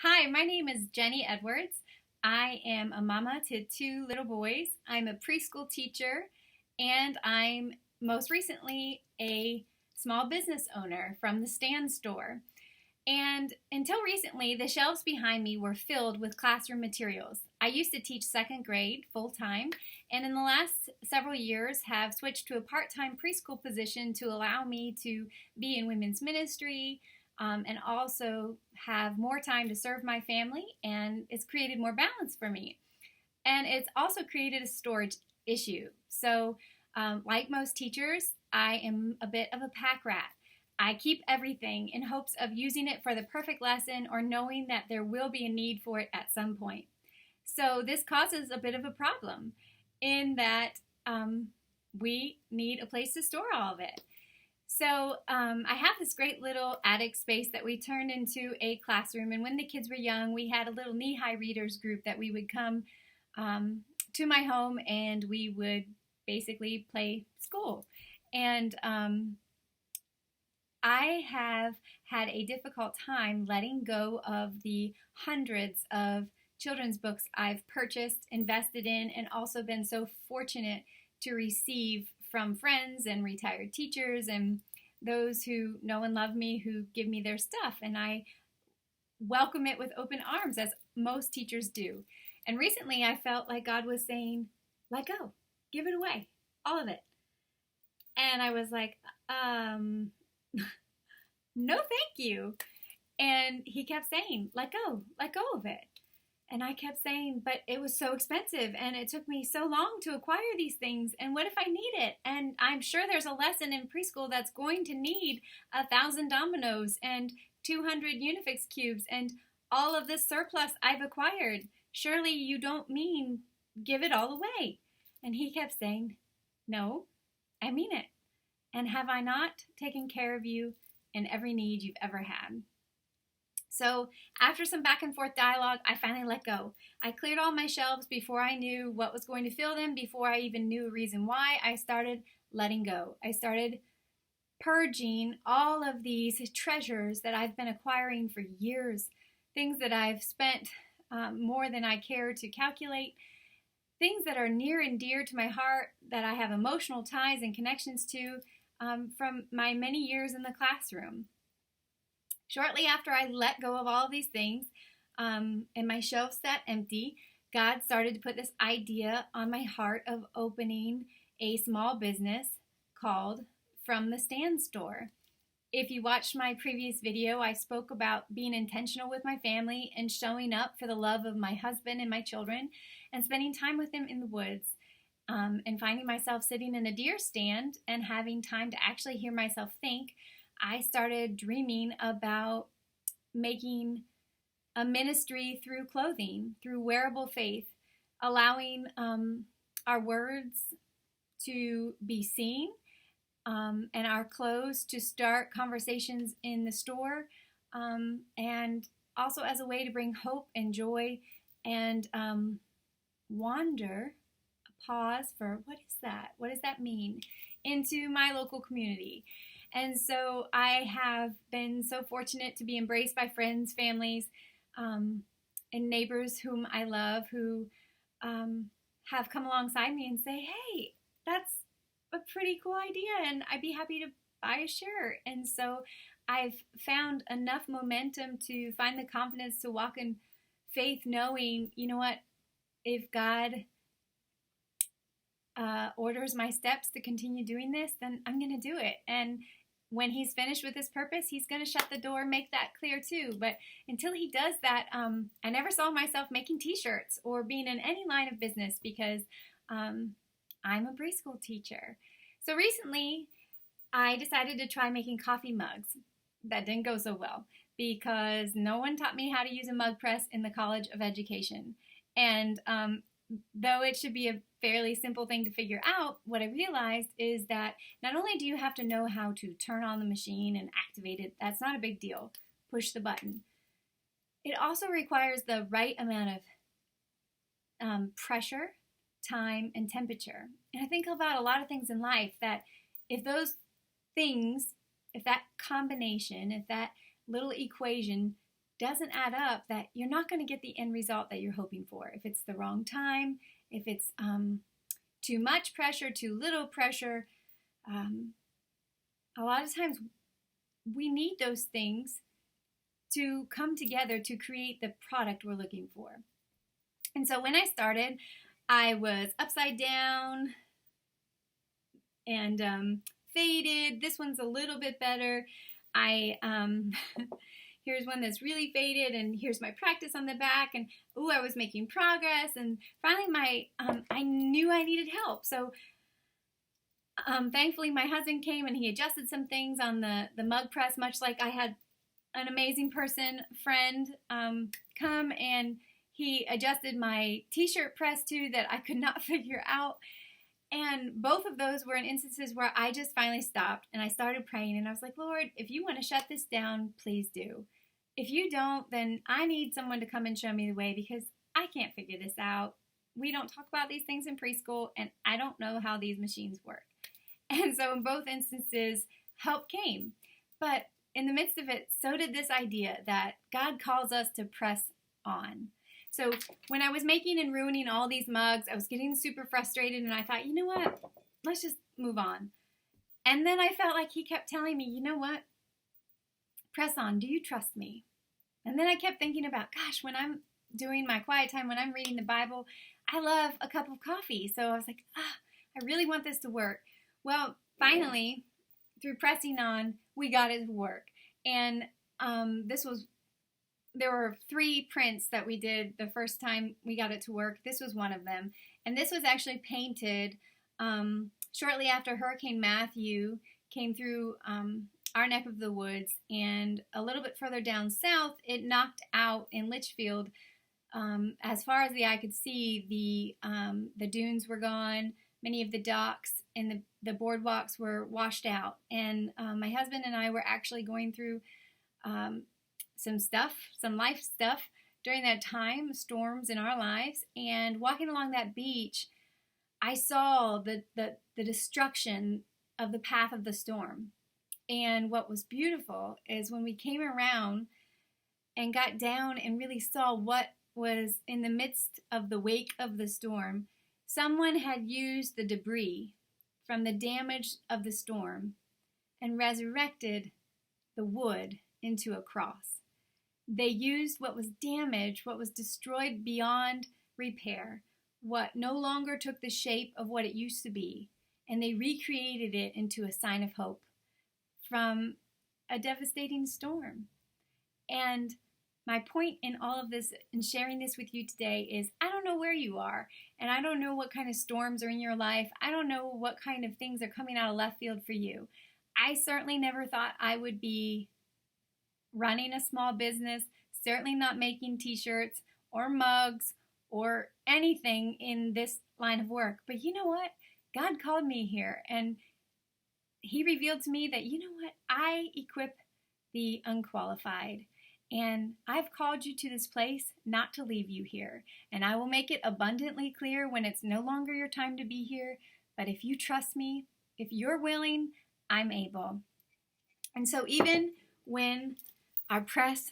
Hi, my name is Jenny Edwards. I am a mama to two little boys. I'm a preschool teacher, and I'm most recently a small business owner from the Stand Store. And until recently, the shelves behind me were filled with classroom materials. I used to teach second grade full time, and in the last several years have switched to a part-time preschool position to allow me to be in women's ministry, and also have more time to serve my family, and it's created more balance for me. And it's also created a storage issue. So, like most teachers, I am a bit of a pack rat. I keep everything in hopes of using it for the perfect lesson or knowing that there will be a need for it at some point. So, this causes a bit of a problem in that we need a place to store all of it. So I have this great little attic space that we turned into a classroom. And when the kids were young, we had a little knee-high readers group that we would come to my home and we would basically play school. And I have had a difficult time letting go of the hundreds of children's books I've purchased, invested in, and also been so fortunate to receive from friends and retired teachers and those who know and love me who give me their stuff. And I welcome it with open arms, as most teachers do. And recently I felt like God was saying, let go, give it away, all of it. And I was like, no, thank you. And he kept saying, let go of it. And I kept saying, but it was so expensive and it took me so long to acquire these things. And what if I need it? And I'm sure there's a lesson in preschool that's going to need 1,000 dominoes and 200 Unifix cubes and all of this surplus I've acquired. Surely you don't mean give it all away. And he kept saying, no, I mean it. And have I not taken care of you in every need you've ever had? So after some back and forth dialogue, I finally let go. I cleared all my shelves before I knew what was going to fill them, before I even knew a reason why. I started letting go. I started purging all of these treasures that I've been acquiring for years, things that I've spent more than I care to calculate, things that are near and dear to my heart, that I have emotional ties and connections to from my many years in the classroom. Shortly after I let go of all of these things and my shelves sat empty, God started to put this idea on my heart of opening a small business called From the Stand Store. If you watched my previous video, I spoke about being intentional with my family and showing up for the love of my husband and my children and spending time with them in the woods, and finding myself sitting in a deer stand and having time to actually hear myself think. I started dreaming about making a ministry through clothing, through wearable faith, allowing our words to be seen, and our clothes to start conversations in the store, and also as a way to bring hope and joy and wonder, a pause for what is that? What does that mean? Into my local community. And so I have been so fortunate to be embraced by friends, families, and neighbors whom I love, who have come alongside me and say, hey, that's a pretty cool idea and I'd be happy to buy a shirt. And so I've found enough momentum to find the confidence to walk in faith, knowing, you know what, if God orders my steps to continue doing this, then I'm going to do it. And when he's finished with his purpose, he's going to shut the door, make that clear too. But until he does that, I never saw myself making t-shirts or being in any line of business because I'm a preschool teacher. So recently, I decided to try making coffee mugs. That didn't go so well because no one taught me how to use a mug press in the College of Education. And though it should be a fairly simple thing to figure out, what I realized is that not only do you have to know how to turn on the machine and activate it, that's not a big deal, push the button. It also requires the right amount of pressure, time, and temperature. And I think about a lot of things in life that if those things, if that combination, if that little equation doesn't add up, that you're not going to get the end result that you're hoping for. If it's the wrong time, if it's too much pressure, too little pressure, a lot of times we need those things to come together to create the product we're looking for. And so when I started, I was upside down and faded. This one's a little bit better. Here's one that's really faded, and here's my practice on the back, and I was making progress, and finally I knew I needed help. So thankfully my husband came and he adjusted some things on the mug press, much like I had an amazing friend come, and he adjusted my t-shirt press too that I could not figure out. And both of those were in instances where I just finally stopped and I started praying, and I was like, Lord, if you want to shut this down, please do. If you don't, then I need someone to come and show me the way, because I can't figure this out. We don't talk about these things in preschool, and I don't know how these machines work. And so in both instances, help came. But in the midst of it, so did this idea that God calls us to press on. So when I was making and ruining all these mugs, I was getting super frustrated, and I thought, you know what? Let's just move on. And then I felt like he kept telling me, you know what? Press on. Do you trust me? And then I kept thinking about, gosh, when I'm doing my quiet time, when I'm reading the Bible, I love a cup of coffee. So I was like, I really want this to work. Well, finally, through pressing on, we got it to work. And there were 3 prints that we did the first time we got it to work. This was one of them. And this was actually painted shortly after Hurricane Matthew came through our neck of the woods. And a little bit further down south, it knocked out in Litchfield. As far as the eye could see, the dunes were gone. Many of the docks and the boardwalks were washed out. And my husband and I were actually going through some life stuff during that time, storms in our lives. And walking along that beach, I saw the destruction of the path of the storm. And what was beautiful is when we came around and got down and really saw what was in the midst of the wake of the storm, someone had used the debris from the damage of the storm and resurrected the wood into a cross. They used what was damaged, what was destroyed beyond repair, what no longer took the shape of what it used to be, and they recreated it into a sign of hope from a devastating storm. And my point in all of this and sharing this with you today is, I don't know where you are, and I don't know what kind of storms are in your life. I don't know what kind of things are coming out of left field for you. I certainly never thought I would be running a small business, certainly not making t-shirts or mugs or anything in this line of work. But you know what? God called me here, and he revealed to me that, you know what? I equip the unqualified. And I've called you to this place not to leave you here. And I will make it abundantly clear when it's no longer your time to be here. But if you trust me, if you're willing, I'm able. And so even when our press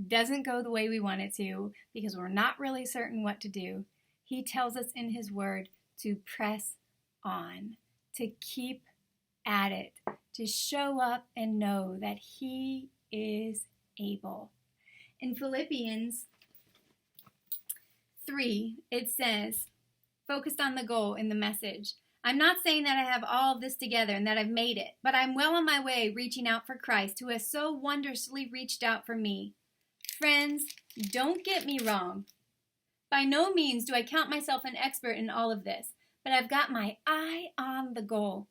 doesn't go the way we want it to, because we're not really certain what to do, he tells us in his word to press on, to keep at it, to show up and know that he is able. In Philippians 3, it says, focused on the goal in the Message, I'm not saying that I have all of this together and that I've made it, but I'm well on my way reaching out for Christ, who has so wondrously reached out for me. Friends, don't get me wrong. By no means do I count myself an expert in all of this, but I've got my eye on the goal,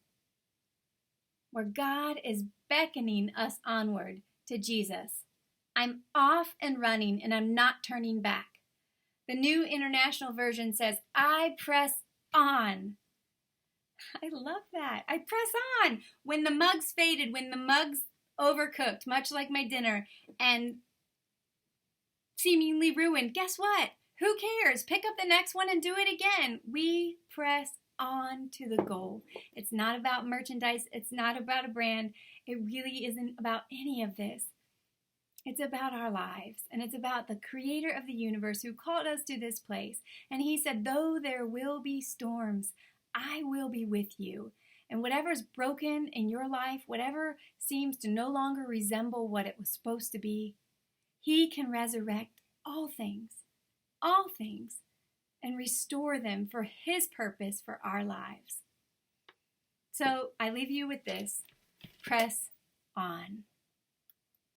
where God is beckoning us onward to Jesus. I'm off and running, and I'm not turning back. The New International Version says, I press on. I love that. I press on. When the mugs faded, when the mugs overcooked, much like my dinner, and seemingly ruined, guess what? Who cares? Pick up the next one and do it again. We press on to the goal. It's not about merchandise. It's not about a brand. It really isn't about any of this. It's about our lives, and it's about the creator of the universe who called us to this place. And he said, though there will be storms, I will be with you. And whatever's broken in your life, whatever seems to no longer resemble what it was supposed to be, he can resurrect all things, and restore them for his purpose for our lives. So I leave you with this: press on.